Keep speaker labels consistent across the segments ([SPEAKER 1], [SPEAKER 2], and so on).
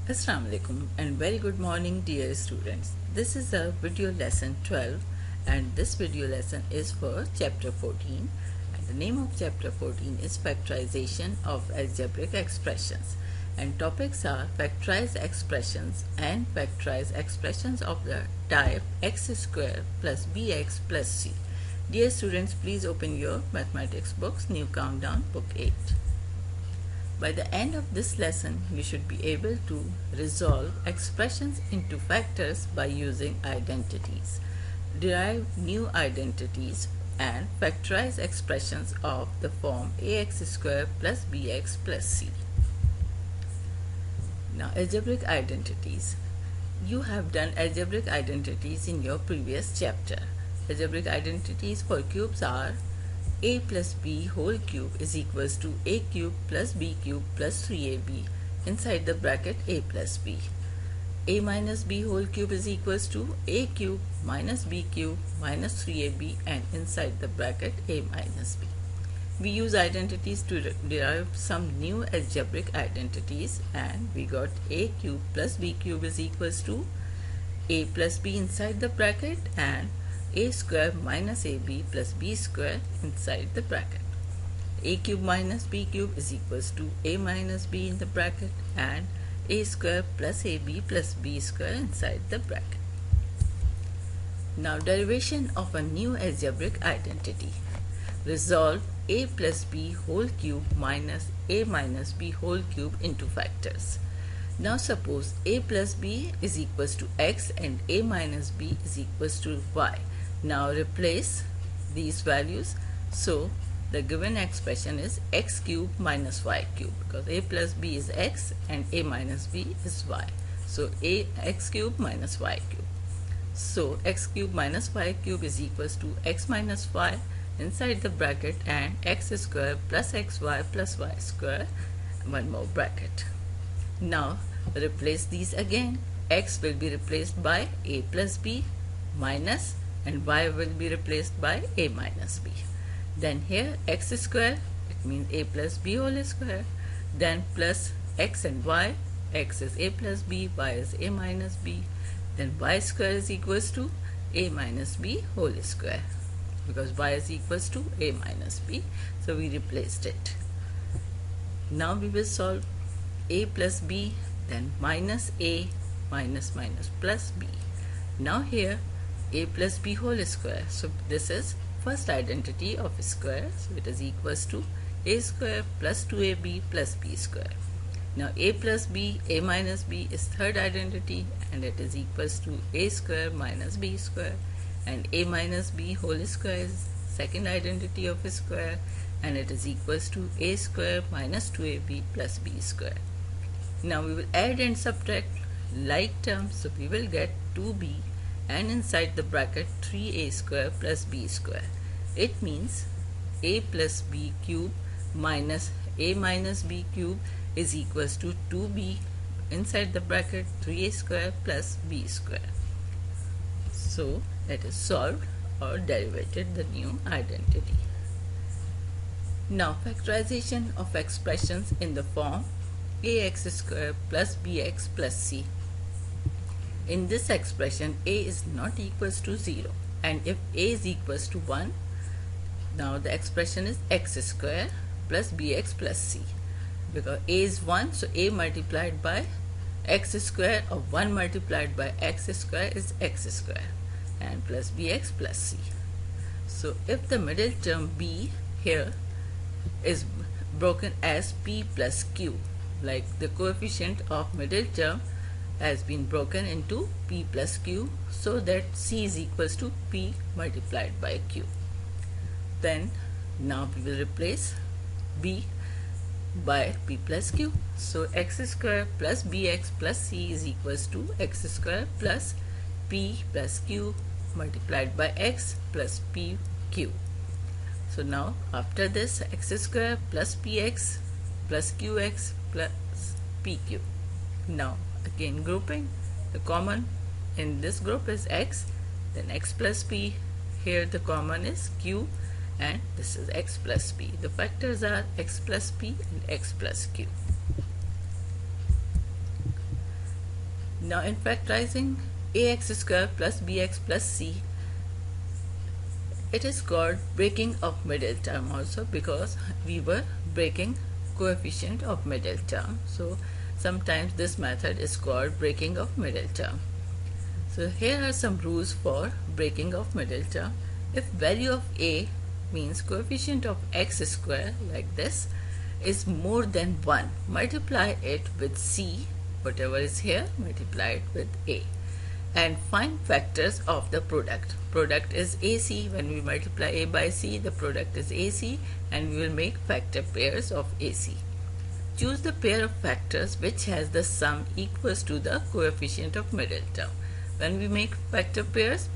[SPEAKER 1] Assalamu alaikum and very good morning dear students. This is a video lesson 12 and this video lesson is for chapter 14 and the name of chapter 14 is Factorization of Algebraic Expressions and topics are Factorize expressions and Factorize expressions of the type x²+bx+c. Dear students, please open your mathematics books, new countdown, book 8. By the end of this lesson, you should be able to resolve expressions into factors by using identities, derive new identities, and factorize expressions of the form ax²+bx+c. Now, algebraic identities. You have done algebraic identities in your previous chapter. Algebraic identities for cubes are a plus b whole cube is equals to a cube plus b cube plus 3ab inside the bracket a plus b. A minus b whole cube is equals to a cube minus b cube minus 3ab and inside the bracket a minus b. We use identities to derive some new algebraic identities and we got a cube plus b cube is equals to a plus b inside the bracket and a square minus ab plus b square inside the bracket. A cube minus b cube is equals to a minus b in the bracket and a square plus ab plus b square inside the bracket. Now derivation of a new algebraic identity. Resolve a plus b whole cube minus a minus b whole cube into factors. Now suppose a plus b is equals to x and a minus b is equals to y. Now replace these values. So the given expression is x cube minus y cube because a plus b is x and a minus b is y. So a x cube minus y cube. So x cube minus y cube is equals to x minus y inside the bracket and x square plus xy plus y square, one more bracket. Now replace these again. X will be replaced by a plus b minus and y will be replaced by a minus b. Then here x square, it means a plus b whole square, then plus x and y, x is a plus b, y is a minus b, then y square is equals to a minus b whole square because y is equals to a minus b, so we replaced it. Now we will solve a plus b, then minus a minus minus plus b. Now here a plus b whole square, so this is first identity of square, so it is equals to a square plus 2ab plus b square. Now a plus b, a minus b is third identity and it is equals to a square minus b square, and a minus b whole square is second identity of square and it is equals to a square minus 2ab plus b square. Now we will add and subtract like terms, so we will get 2b and inside the bracket 3a square plus b square. It means a plus b cube minus a minus b cube is equals to 2b inside the bracket 3a square plus b square. So that is solved or derivated the new identity. Now factorization of expressions in the form ax²+bx+c. In this expression, a is not equals to 0 and if a is equals to 1, now the expression is x²+bx+c because a is 1, so a multiplied by x square or 1 multiplied by x square is x square and plus bx plus c. So if the middle term b here is broken as p plus q, like the coefficient of middle term has been broken into p plus q so that c is equals to p multiplied by q. Then now we will replace b by p plus q. So x²+bx plus c is equals to x² plus p plus q multiplied by x plus pq. So now after this x² plus px plus qx plus pq. Now again grouping, the common in this group is x, then x plus p, here the common is q and this is x plus p. The factors are x plus p and x plus q. Now in factorizing ax² plus bx plus c, it is called breaking of middle term also, because we were breaking coefficient of middle term. So sometimes this method is called breaking of middle term. So here are some rules for breaking of middle term. If value of a means coefficient of x square, like this, is more than 1, multiply it with c, whatever is here, multiply it with a, and find factors of the product. Product is AC. When we multiply a by c, the product is AC, and we will make factor pairs of AC. Choose the pair of factors which has the sum equals to the coefficient of middle term. When we make factor pairs,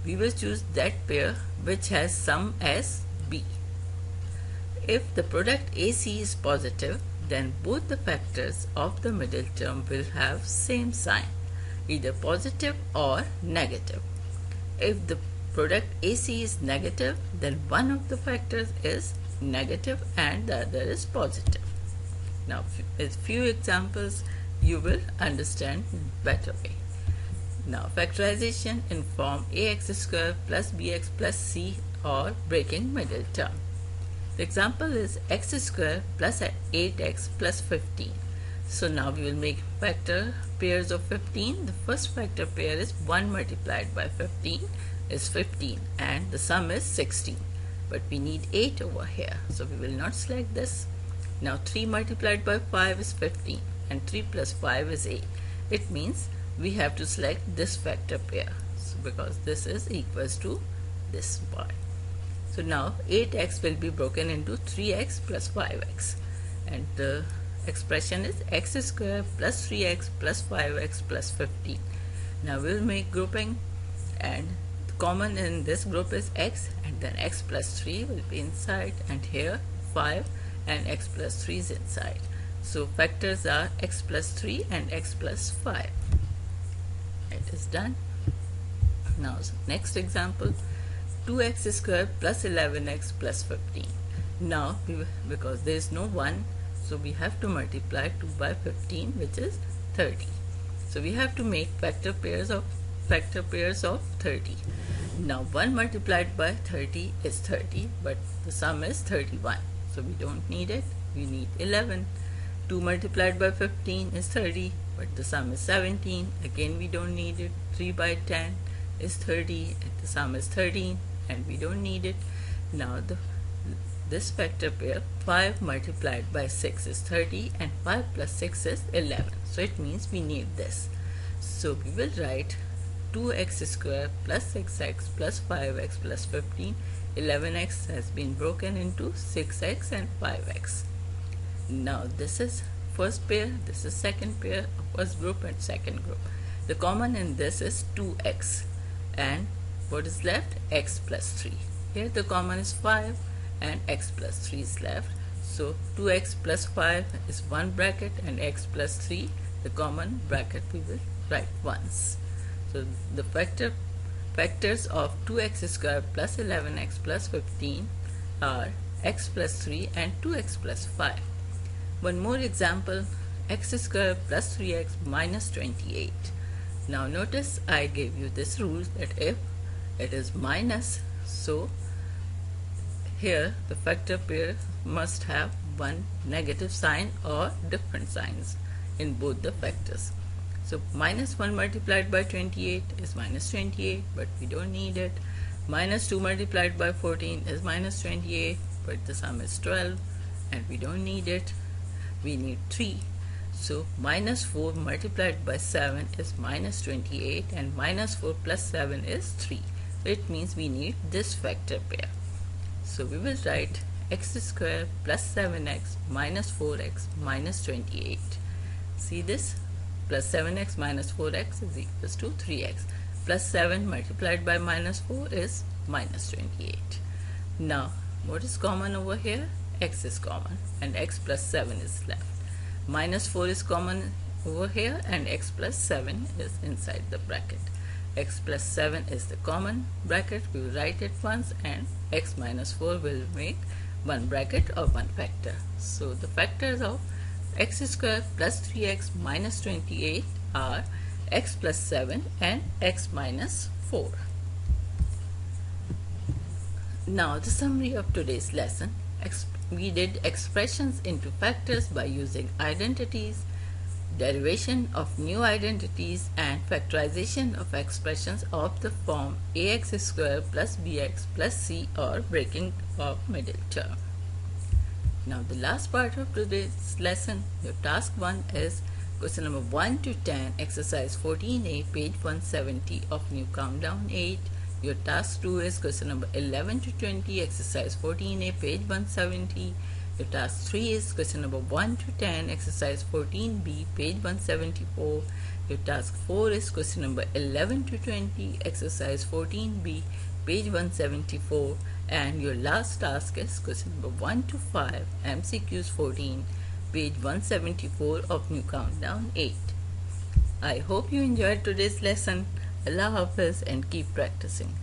[SPEAKER 1] we will choose that pair which has sum as b. If the product AC is positive, then both the factors of the middle term will have same sign, either positive or negative. If the product AC is negative, then one of the factors is negative and the other is positive. Now with few examples you will understand better way. Now factorization in form ax² plus bx plus c, or breaking middle term. The example is x² plus 8x plus 15. So now we will make factor pairs of 15. The first factor pair is 1 multiplied by 15 is 15, and the sum is 16. But we need 8 over here, so we will not select this. Now 3 multiplied by 5 is 15, and 3 plus 5 is 8. It means we have to select this factor pair, because this is equals to this part. So now 8x will be broken into 3x plus 5x, and the expression is x² plus 3x plus 5x plus 15. Now we will make grouping, and common in this group is x, and then x plus 3 will be inside, and here 5 and x plus 3 is inside. So factors are x plus 3 and x plus 5. It is done. Now next example, 2x² plus 11x plus 15. Now because there is no 1, so we have to multiply 2 by 15, which is 30. So we have to make factor pairs of 30. Now 1 multiplied by 30 is 30, but the sum is 31, so we don't need it. We need 11. 2 multiplied by 15 is 30, but the sum is 17. Again we don't need it. 3 by 10 is 30, and the sum is 13, and we don't need it. Now this factor pair, 5 multiplied by 6 is 30, and 5 plus 6 is 11. So it means we need this. So we will write 2x² plus 6x plus 5x plus 15. 11x has been broken into 6x and 5x. Now this is first pair, this is second pair, first group and second group. The common in this is 2x, and what is left? X plus 3. Here the common is 5 and x plus 3 is left. So 2x plus 5 is one bracket, and x plus 3, the common bracket we will write once. So the factors of 2x² plus 11x plus 15 are x plus 3 and 2x plus 5. One more example, x² plus 3x minus 28. Now notice I gave you this rule that if it is minus, so here the factor pair must have one negative sign or different signs in both the factors. So minus 1 multiplied by 28 is minus 28, but we don't need it. Minus 2 multiplied by 14 is minus 28, but the sum is 12, and we don't need it. We need 3. So minus 4 multiplied by 7 is minus 28, and minus 4 plus 7 is 3. So it means we need this factor pair. So we will write x² plus 7x minus 4x minus 28. See this? Plus 7x minus 4x is equals to 3x. Plus 7 multiplied by minus 4 is minus 28. Now what is common over here? X is common, and x plus 7 is left. Minus 4 is common over here, and x plus 7 is inside the bracket. X plus 7 is the common bracket. We will write it once, and x minus 4 will make one bracket or one factor. So the factors of x² plus 3x minus 28 are x plus 7 and x minus 4. Now the summary of today's lesson. We did expressions into factors by using identities, derivation of new identities, and factorization of expressions of the form ax² plus bx plus c, or breaking of middle term. Now the last part of today's lesson, your task 1 is question number 1 to 10, exercise 14a, page 170 of new countdown 8. Your task 2 is question number 11 to 20, exercise 14a, page 170. Your task 3 is question number 1 to 10, exercise 14b, page 174. Your task 4 is question number 11 to 20, exercise 14b, page 174. And your last task is question number 1 to 5, MCQs 14, page 174 of new countdown 8. I hope you enjoyed today's lesson. Allah Hafiz and keep practicing.